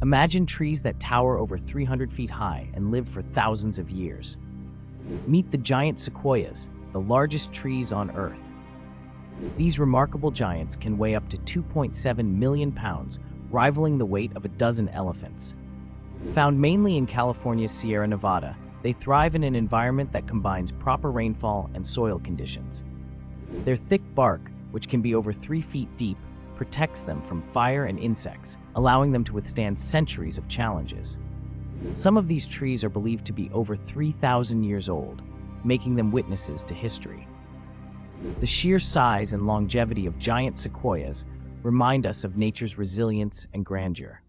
Imagine trees that tower over 300 feet high and live for thousands of years. Meet the giant sequoias, the largest trees on Earth. These remarkable giants can weigh up to 2.7 million pounds, rivaling the weight of a dozen elephants. Found mainly in California's Sierra Nevada, they thrive in an environment that combines proper rainfall and soil conditions. Their thick bark, which can be over 3 feet deep, protects them from fire and insects, allowing them to withstand centuries of challenges. Some of these trees are believed to be over 3,000 years old, making them witnesses to history. The sheer size and longevity of giant sequoias remind us of nature's resilience and grandeur.